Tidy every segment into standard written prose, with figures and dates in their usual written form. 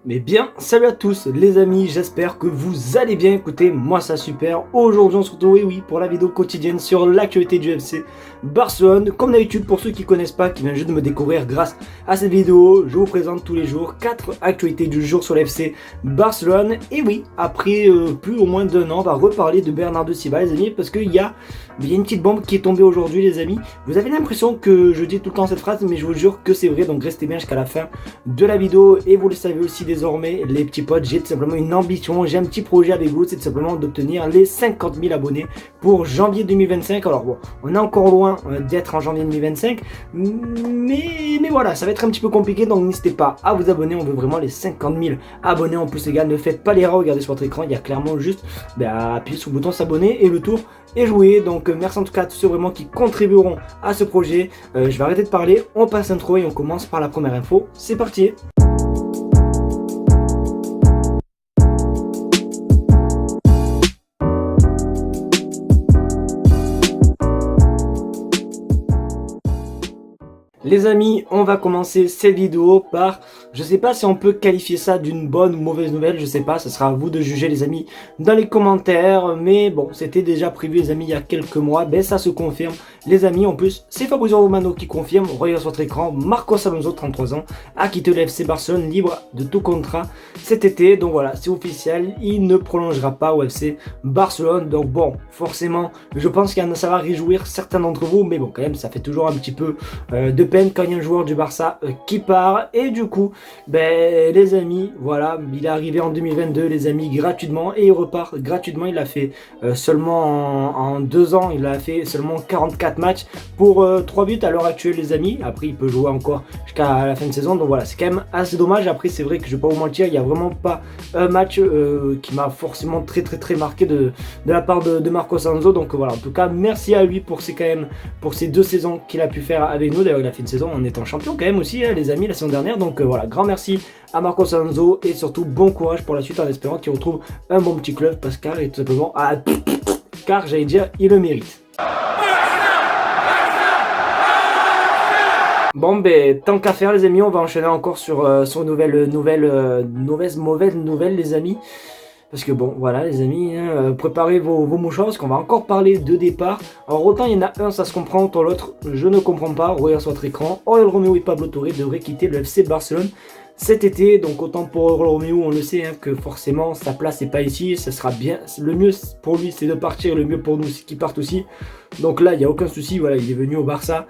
Mais bien, salut à tous les amis, j'espère que vous allez bien. Écoutez, moi ça super. Aujourd'hui on se retrouve, oui, pour la vidéo quotidienne sur l'actualité du FC Barcelone. Comme d'habitude, pour ceux qui connaissent pas, qui viennent juste de me découvrir grâce à cette vidéo, je vous présente tous les jours 4 actualités du jour sur l'FC Barcelone. Et oui, après plus ou moins d'1 an, on va reparler de Bernardo Silva les amis, parce qu'il y a une petite bombe qui est tombée aujourd'hui les amis. Vous avez l'impression que je dis tout le temps cette phrase, mais je vous jure que c'est vrai, donc restez bien jusqu'à la fin de la vidéo. Et vous le savez aussi désormais les petits potes, j'ai tout simplement une ambition, j'ai un petit projet avec vous, c'est tout simplement d'obtenir les 50 000 abonnés pour janvier 2025. Alors bon, on est encore loin d'être en janvier 2025, mais voilà, ça va être un petit peu compliqué, donc n'hésitez pas à vous abonner, on veut vraiment les 50 000 abonnés. En plus les gars, ne faites pas l'erreur, regardez sur votre écran, il y a clairement juste à appuyer sur le bouton s'abonner et le tour est joué. Donc merci en tout cas à tous ceux vraiment qui contribueront à ce projet. Je vais arrêter de parler, on passe l'intro et on commence par la première info, c'est parti. Les amis, on va commencer cette vidéo par, je sais pas si on peut qualifier ça d'une bonne ou mauvaise nouvelle, je sais pas, ce sera à vous de juger les amis dans les commentaires, mais bon, c'était déjà prévu les amis il y a quelques mois, ben ça se confirme les amis. En plus, c'est Fabrizio Romano qui confirme, regardez sur votre écran, Marcos Alonso, 33 ans, a quitté le FC Barcelone libre de tout contrat cet été, donc voilà, c'est officiel, il ne prolongera pas au FC Barcelone. Donc bon, forcément, je pense que ça va réjouir certains d'entre vous, mais bon, quand même, ça fait toujours un petit peu de peine quand il y a un joueur du Barça qui part. Et du coup, ben les amis, voilà, il est arrivé en 2022 les amis gratuitement et il repart gratuitement. Il a fait seulement en 2 ans, il a fait seulement 44 matchs pour 3 buts à l'heure actuelle les amis. Après il peut jouer encore jusqu'à la fin de saison, donc voilà, c'est quand même assez dommage. Après c'est vrai que je vais pas vous mentir, il n'y a vraiment pas un match qui m'a forcément très marqué de la part de Marcos Alonso. Donc voilà, en tout cas merci à lui pour ces 2 saisons qu'il a pu faire avec nous. D'ailleurs il a fait une saison en étant champion quand même aussi les amis la saison dernière. Donc voilà, grand merci à Marcos Alonso et surtout bon courage pour la suite en espérant qu'il retrouve un bon petit club, parce qu'il est tout simplement car j'allais dire il le mérite. Bon ben tant qu'à faire les amis, on va enchaîner encore sur une mauvaise nouvelle les amis. Parce que bon, voilà les amis, préparez vos mouchoirs parce qu'on va encore parler de départ. Alors autant il y en a un, ça se comprend, autant l'autre, je ne comprends pas. Regardez sur votre écran, Oriol Romeu et Pablo Torre devraient quitter le FC Barcelone cet été. Donc autant pour Oriol Romeu, on le sait, que forcément sa place n'est pas ici. Ça sera bien, le mieux pour lui c'est de partir, le mieux pour nous c'est qu'il parte aussi. Donc là il n'y a aucun souci, voilà, il est venu au Barça.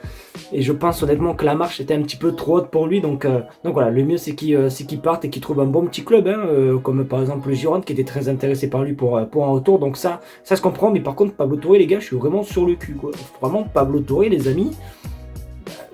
Et je pense honnêtement que la marche était un petit peu trop haute pour lui. Donc voilà, le mieux c'est qu'il parte et qu'il trouve un bon petit club, comme par exemple le Girone qui était très intéressé par lui pour un retour. Donc ça se comprend. Mais par contre Pablo Torre les gars, je suis vraiment sur le cul quoi. Vraiment Pablo Torre les amis,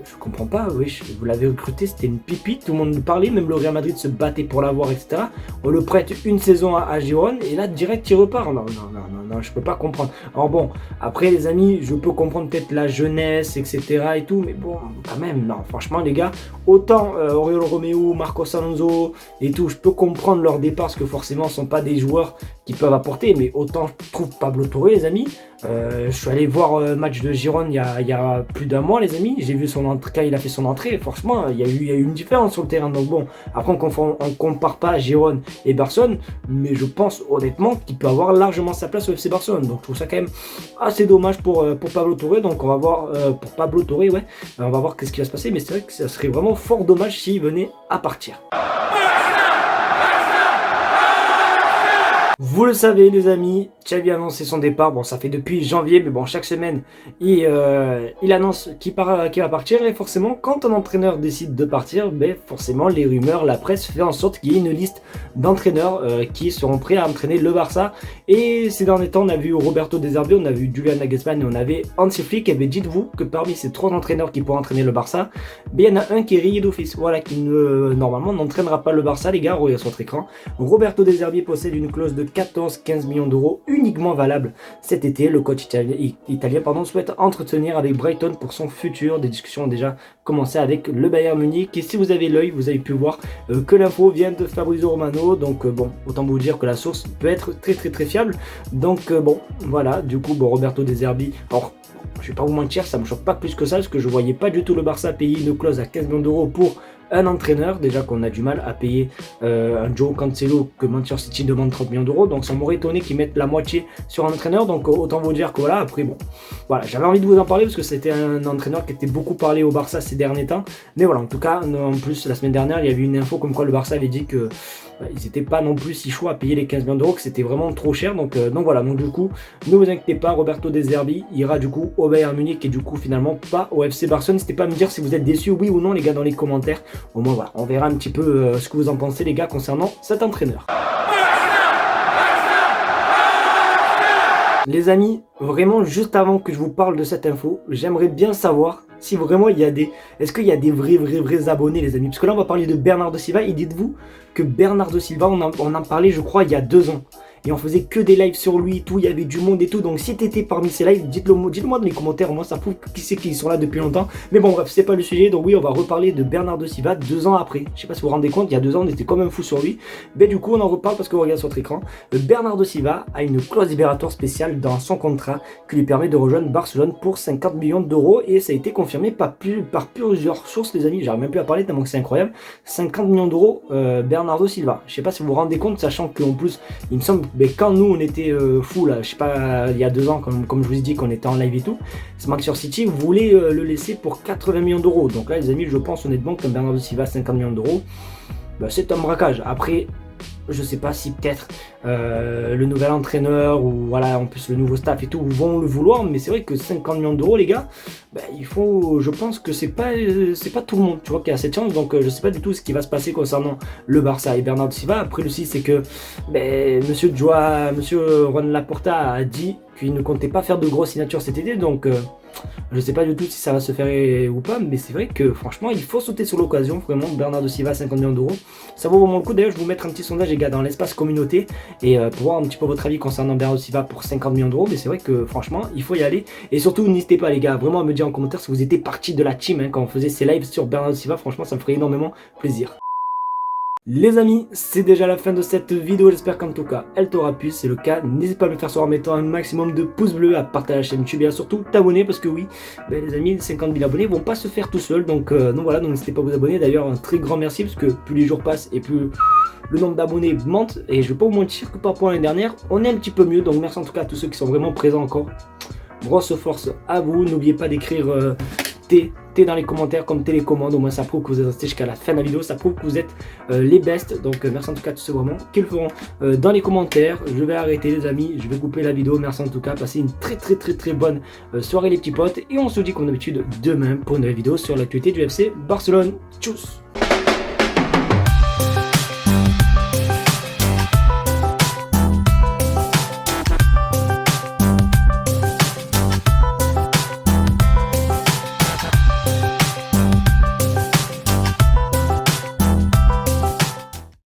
je comprends pas, oui, vous l'avez recruté, c'était une pipite, tout le monde nous parlait, même le Real Madrid se battait pour l'avoir, etc. On le prête une saison à Girone et là direct il repart. Non, je peux pas comprendre. Alors bon, après les amis, je peux comprendre peut-être la jeunesse, etc. et tout, mais bon, quand même, non, franchement les gars, autant Oriol Romeu, Marcos Alonso et tout, je peux comprendre leur départ parce que forcément ce sont pas des joueurs qui peuvent apporter, mais autant je trouve Pablo Torre les amis. Je suis allé voir le match de Girone il y a plus d'1 mois les amis, j'ai vu son entrée, quand il a fait son entrée, franchement il y a eu une différence sur le terrain. Donc bon, après on compare pas Girone et Barcelone, mais je pense honnêtement qu'il peut avoir largement sa place au FC Barcelone. Donc je trouve ça quand même assez dommage pour Pablo Torre. Donc on va voir pour Pablo Torre, ouais, on va voir qu'est-ce qui va se passer, mais c'est vrai que ça serait vraiment fort dommage s'il venait à partir. Vous le savez les amis, Xavi a annoncé son départ. Bon, ça fait depuis janvier, mais bon, chaque semaine il annonce qu'il va partir. Et forcément, quand un entraîneur décide de partir, ben forcément les rumeurs, la presse fait en sorte qu'il y ait une liste d'entraîneurs qui seront prêts à entraîner le Barça. Et ces derniers temps, on a vu Roberto De Zerbi, on a vu Julian Nagelsmann et on avait Hansi Flick. Et ben dites-vous que parmi ces 3 entraîneurs qui pourront entraîner le Barça, ben il y en a un qui est rayé d'office. Voilà, qui normalement n'entraînera pas le Barça les gars. Regardez sur votre écran, Roberto De Zerbi possède une clause de 14-15 millions d'euros uniquement valable cet été. Le coach italien souhaite entretenir avec Brighton pour son futur. Des discussions ont déjà commencé avec le Bayern Munich. Et si vous avez l'œil, vous avez pu voir que l'info vient de Fabrizio Romano. Donc bon, autant vous dire que la source peut être très fiable. Donc bon, voilà, du coup, bon, Roberto De Zerbi, alors je vais pas vous mentir, ça me choque pas plus que ça, parce que je voyais pas du tout le Barça payer une clause à 15 millions d'euros pour un entraîneur, déjà qu'on a du mal à payer un Joe Cancelo que Manchester City demande 30 millions d'euros, donc ça m'aurait étonné qu'ils mettent la moitié sur un entraîneur, donc autant vous dire que voilà, après bon, voilà, j'avais envie de vous en parler parce que c'était un entraîneur qui était beaucoup parlé au Barça ces derniers temps, mais voilà, en tout cas, en plus la semaine dernière, il y avait une info comme quoi le Barça avait dit que ils n'étaient pas non plus si chauds à payer les 15 millions d'euros, que c'était vraiment trop cher, donc voilà, donc du coup, ne vous inquiétez pas, Roberto De Zerbi ira du coup au Bayern Munich et du coup finalement pas au FC Barcelone. N'hésitez pas à me dire si vous êtes déçus, oui ou non les gars, dans les commentaires. Au moins voilà, on verra un petit peu ce que vous en pensez les gars concernant cet entraîneur. Les amis, vraiment juste avant que je vous parle de cette info, j'aimerais bien savoir si vraiment il y a des... Est-ce qu'il y a des vrais abonnés les amis? Parce que là on va parler de Bernardo Silva et dites-vous que Bernardo Silva, on en parlait je crois il y a 2 ans. Et on faisait que des lives sur lui et tout, il y avait du monde et tout. Donc si t'étais parmi ces lives, dites-le-moi dans les commentaires, moi ça prouve qui c'est qui sont là depuis longtemps. Mais bon bref, c'est pas le sujet, donc oui on va reparler de Bernardo Silva 2 ans après. Je sais pas si vous vous rendez compte, il y a 2 ans on était comme un fou sur lui. Mais du coup on en reparle parce qu'on regarde sur votre écran. Bernardo Silva a une clause libératoire spéciale dans son contrat qui lui permet de rejoindre Barcelone pour 50 millions d'euros. Et ça a été confirmé par plusieurs sources les amis, j'arrive même plus à parler tellement que c'est incroyable. 50 millions d'euros Bernardo Silva. Je sais pas si vous vous rendez compte, sachant qu'en plus il me semble quand nous on était fou là, je sais pas, il y a 2 ans, comme je vous ai dit qu'on était en live et tout, Manchester City voulait le laisser pour 80 millions d'euros. Donc là les amis, je pense honnêtement que Bernardo Silva 50 millions d'euros, bah, c'est un braquage. Après, je sais pas si peut-être le nouvel entraîneur ou voilà en plus le nouveau staff et tout vont le vouloir, mais c'est vrai que 50 millions d'euros les gars, bah, il faut, je pense que c'est pas tout le monde tu vois qui a cette chance, donc je sais pas du tout ce qui va se passer concernant le Barça et Bernardo Silva. Après le c'est que monsieur Juan Laporta a dit qu'il ne comptait pas faire de grosses signatures cet été, donc je sais pas du tout si ça va se faire ou pas, mais c'est vrai que franchement il faut sauter sur l'occasion. Vraiment Bernardo Silva 50 millions d'euros, ça vaut vraiment le coup. D'ailleurs je vais vous mettre un petit sondage les gars dans l'espace communauté et pour voir un petit peu votre avis concernant Bernardo Silva pour 50 millions d'euros. Mais c'est vrai que franchement il faut y aller, et surtout n'hésitez pas les gars vraiment à me dire en commentaire si vous étiez partie de la team quand on faisait ces lives sur Bernardo Silva. Franchement ça me ferait énormément plaisir. Les amis, c'est déjà la fin de cette vidéo, j'espère qu'en tout cas elle t'aura plu. Si c'est le cas, n'hésite pas à me faire savoir en mettant un maximum de pouces bleus, à partager la chaîne YouTube et à surtout t'abonner, parce que oui, les amis, les 50 000 abonnés vont pas se faire tout seuls, donc voilà, donc n'hésitez pas à vous abonner. D'ailleurs un très grand merci, parce que plus les jours passent et plus le nombre d'abonnés monte, et je vais pas vous mentir que par rapport à l'année dernière, on est un petit peu mieux, donc merci en tout cas à tous ceux qui sont vraiment présents encore. Grosse force à vous, n'oubliez pas d'écrire T dans les commentaires comme télécommande, au moins ça prouve que vous êtes resté jusqu'à la fin de la vidéo, ça prouve que vous êtes les best, donc merci en tout cas à tous ceux vraiment qui le feront dans les commentaires. Je vais arrêter les amis, je vais couper la vidéo, merci en tout cas, passez une très bonne soirée les petits potes, et on se dit comme d'habitude demain pour une nouvelle vidéo sur l'actualité du FC Barcelone. Tchuss.